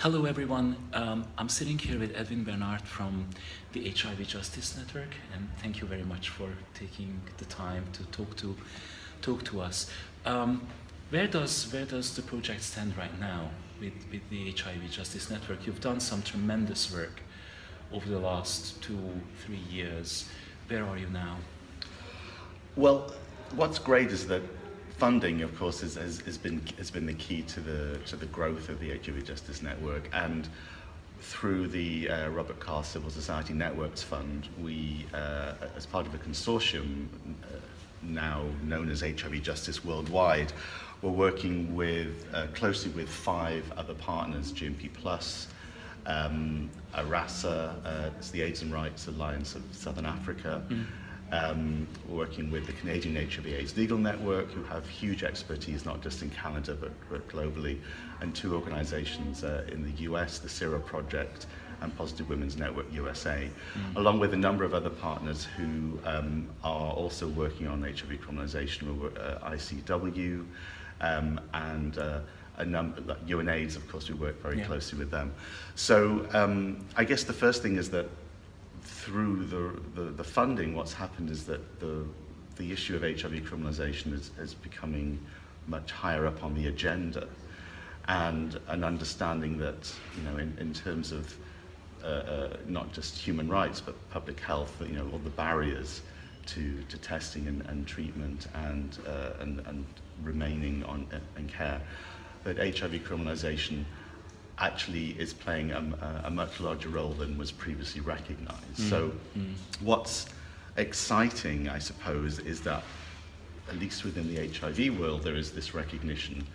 Hello everyone, I'm sitting here with Edwin Bernard from the HIV Justice Network, and thank you very much for taking the time to talk to us. Where does the project stand right now with the HIV Justice Network? You've done some tremendous work over the last 2-3 years. Where are you now? Well, what's great is that funding, of course, has been the key to the growth of the HIV Justice Network, and through the Robert Carr Civil Society Networks Fund, we, as part of a consortium now known as HIV Justice Worldwide, we're working closely with 5 other partners: GMP Plus, ARASA, it's the AIDS and Rights Alliance of Southern Africa. Working with the Canadian HIV/AIDS Legal Network, who have huge expertise not just in Canada but globally, and 2 organizations in the US, the CIRA Project and Positive Women's Network USA, along with a number of other partners who are also working on HIV criminalization, ICW, and a number, like UNAIDS, of course, we work very closely with them. So I guess the first thing is that through the funding, what's happened is that the issue of HIV criminalization is becoming much higher up on the agenda, and an understanding that, you know, in terms of not just human rights but public health, you know, all the barriers to testing and treatment and remaining on and care, that HIV criminalization actually is playing a much larger role than was previously recognized. So what's exciting, I suppose, is that at least within the HIV world there is this recognition,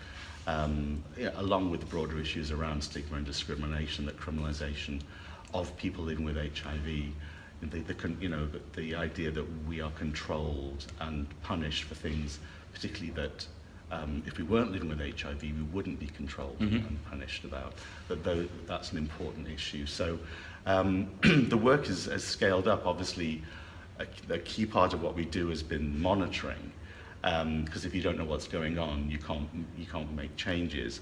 along with the broader issues around stigma and discrimination, that criminalization of people living with HIV, the idea that we are controlled and punished for things, particularly that if we weren't living with HIV, we wouldn't be controlled and punished about. That's an important issue. So the work has scaled up. Obviously, a key part of what we do has been monitoring, because if you don't know what's going on, you can't make changes.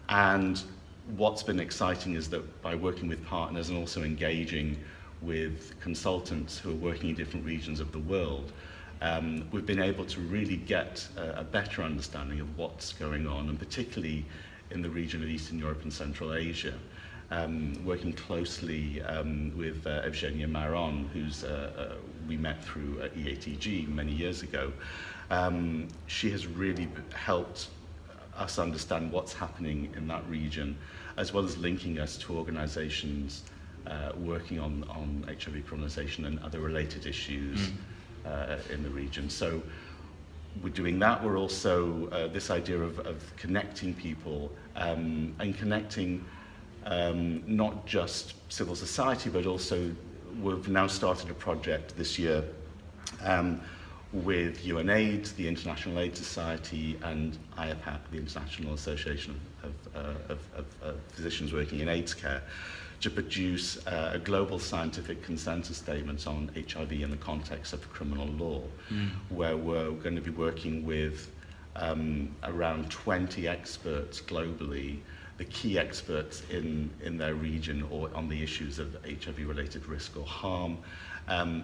And what's been exciting is that by working with partners and also engaging with consultants who are working in different regions of the world, we've been able to really get a better understanding of what's going on, and particularly in the region of Eastern Europe and Central Asia, working closely with Evgenia Maron, who's we met through EATG many years ago. She has really helped us understand what's happening in that region, as well as linking us to organizations working on HIV criminalization and other related issues in the region. So we're doing that. We're also this idea of connecting people and connecting not just civil society, but also we've now started a project this year with UNAIDS, the International AIDS Society, and IAPAC, the International Association of Physicians Working in AIDS Care, to produce a global scientific consensus statement on HIV in the context of criminal law, where we're going to be working with around 20 experts globally, the key experts in their region or on the issues of HIV-related risk or harm,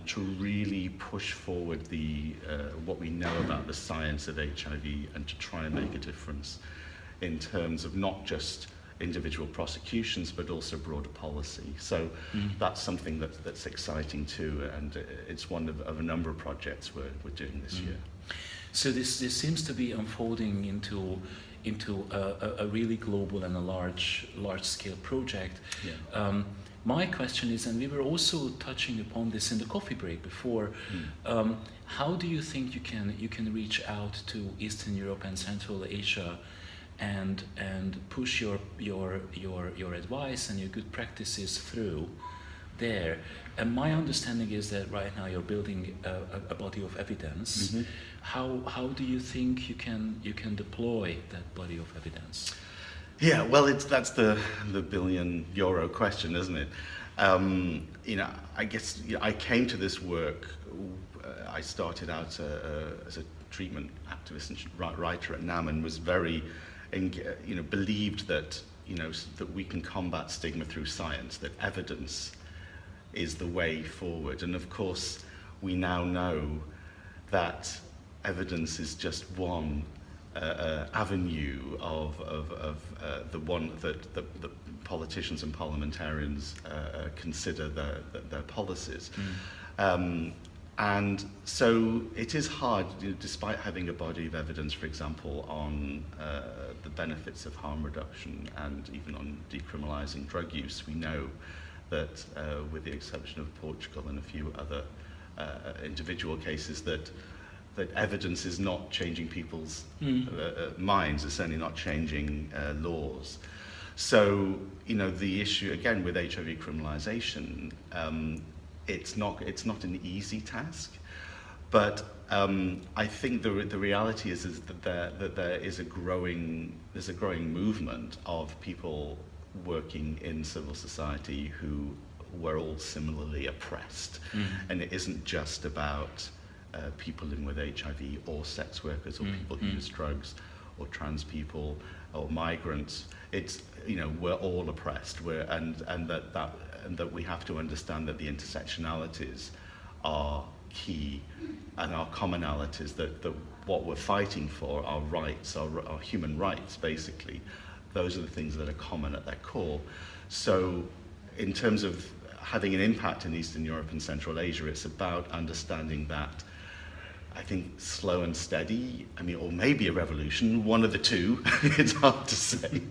to really push forward what we know about the science of HIV and to try and make a difference in terms of not just individual prosecutions, but also broader policy. So that's something that's exciting too, and it's one of a number of projects we're doing this year. So this seems to be unfolding into a really global and a large scale project. My question is, and we were also touching upon this in the coffee break before, how do you think you can reach out to Eastern Europe and Central Asia and push your advice and your good practices through there? And my understanding is that right now you're building a body of evidence. How do you think you can deploy that body of evidence? Yeah, well, that's the €1 billion question, isn't it? I guess I came to this work. I started out as a treatment activist and writer at NAM, and was very, believed that that we can combat stigma through science, that evidence is the way forward. And of course, we now know that evidence is just one avenue of the one that the politicians and parliamentarians consider their policies. And so it is hard, despite having a body of evidence, for example, on the benefits of harm reduction and even on decriminalising drug use. We know that, with the exception of Portugal and a few other individual cases, that evidence is not changing people's minds. It's certainly not changing laws. So, the issue again with HIV criminalisation. It's not an easy task, but I think the reality is that there is a growing movement of people working in civil society who were all similarly oppressed, and it isn't just about people living with HIV or sex workers or people who use drugs or trans people or migrants. It's we're all oppressed. And that we have to understand that the intersectionalities are key, and our commonalities, that what we're fighting for, our rights, our human rights, basically, those are the things that are common at their core. So in terms of having an impact in Eastern Europe and Central Asia, it's about understanding that, I think, slow and steady, or maybe a revolution, one of the two, it's hard to say.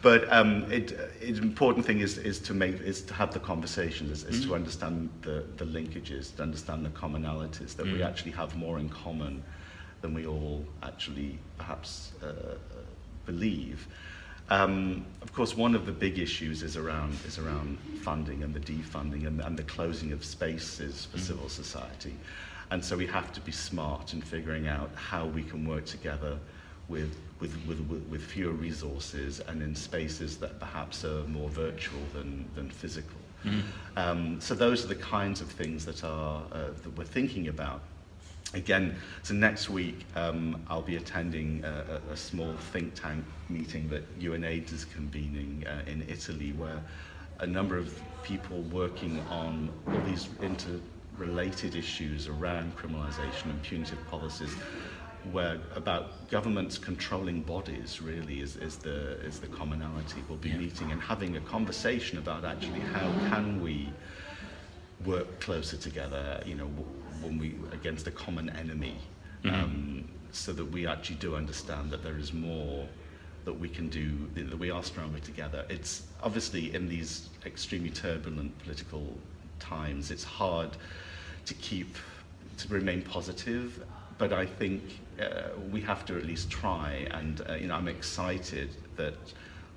But the important thing is to have the conversations, is to understand the linkages, to understand the commonalities, that we actually have more in common than we all actually perhaps believe. Of course, one of the big issues is around funding and the defunding and the closing of spaces for civil society. And so we have to be smart in figuring out how we can work together with fewer resources and in spaces that perhaps are more virtual than physical. So those are the kinds of things that we're thinking about. Again, so next week I'll be attending a small think tank meeting that UNAIDS is convening in Italy, where a number of people working on all these interrelated issues around criminalisation and punitive policies, where about governments controlling bodies really is the commonality. We'll be meeting and having a conversation about actually how can we work closer together, when we against a common enemy, so that we actually do understand that there is more that we can do, that we are stronger together. It's obviously in these extremely turbulent political times, it's hard to remain positive. But I think we have to at least try, and I'm excited that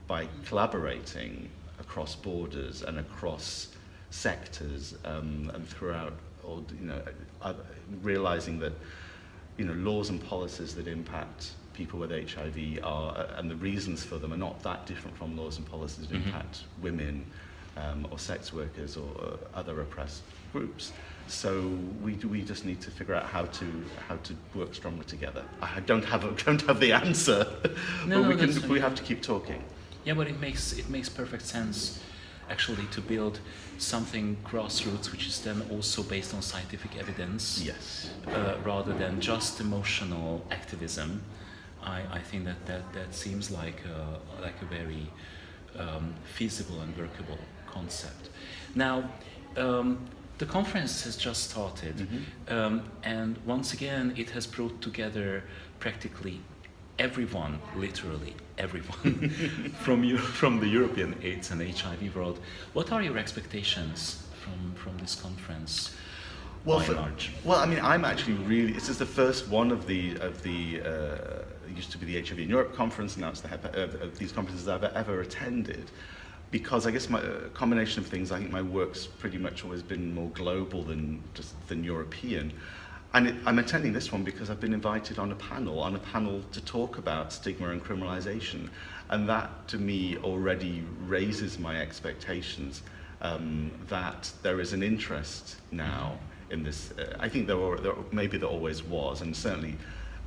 by collaborating across borders and across sectors and throughout, realizing that laws and policies that impact people with HIV and the reasons for them are not that different from laws and policies that impact women or sex workers or other oppressed groups. So we just need to figure out how to work stronger together. I don't have the answer, but we have to keep talking. Yeah, but it makes perfect sense, actually, to build something grassroots, which is then also based on scientific evidence. Yes. Rather than just emotional activism. I think that seems like a very feasible and workable concept. Now. The conference has just started, and once again, it has brought together practically everyone, literally everyone, from the European AIDS and HIV world. What are your expectations from this conference? I'm actually really. This is the first one of the it used to be the HIV in Europe conference, and now it's of these conferences I've ever attended. Because I guess my combination of things, I think my work's pretty much always been more global than European. And I'm attending this one because I've been invited on a panel to talk about stigma and criminalisation. And that, to me, already raises my expectations that there is an interest now in this. I think maybe there always was, and certainly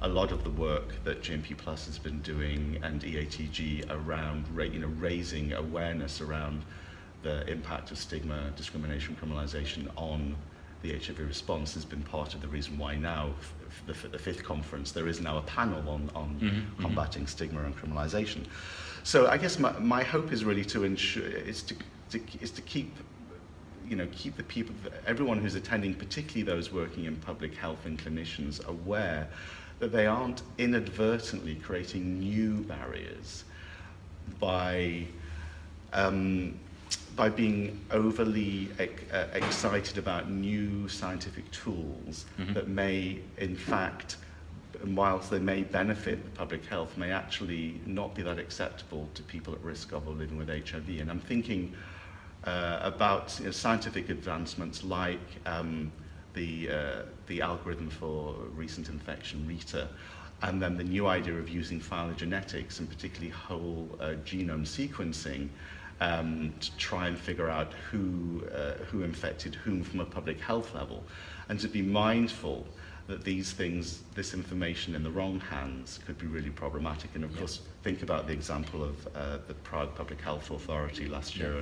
a lot of the work that GMP Plus has been doing and EATG around raising awareness around the impact of stigma, discrimination, criminalization on the HIV response has been part of the reason why now, the fifth conference, there is now a panel on combating stigma and criminalization. So I guess my hope is really to ensure, is to keep the people, everyone who's attending, particularly those working in public health and clinicians, aware that they aren't inadvertently creating new barriers by being overly excited about new scientific tools that may, in fact, whilst they may benefit the public health, may actually not be that acceptable to people at risk of or living with HIV. And I'm thinking about scientific advancements like the algorithm for recent infection, RITA, and then the new idea of using phylogenetics, and particularly whole genome sequencing, to try and figure out who infected whom from a public health level, and to be mindful that these things, this information in the wrong hands could be really problematic. And of course, think about the example of the Prague Public Health Authority last year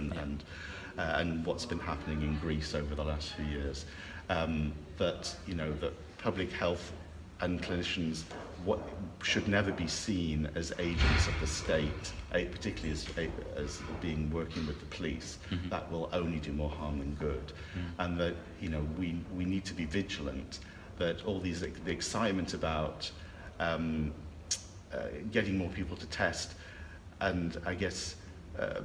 and what's been happening in Greece over the last few years. That public health and clinicians should never be seen as agents of the state, particularly as being working with the police. That will only do more harm than good. And that we need to be vigilant that all the excitement about getting more people to test, and I guess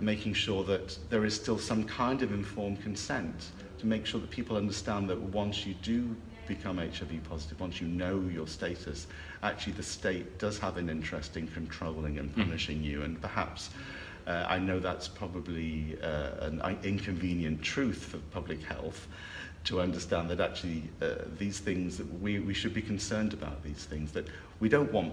making sure that there is still some kind of informed consent to make sure that people understand that once you do become HIV positive, once you know your status, actually the state does have an interest in controlling and punishing you. And perhaps, I know that's probably an inconvenient truth for public health, to understand that actually these things, that we should be concerned about these things, that we don't want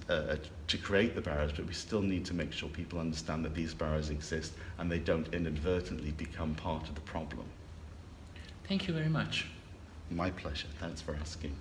to create the barriers, but we still need to make sure people understand that these barriers exist and they don't inadvertently become part of the problem. Thank you very much. My pleasure. Thanks for asking.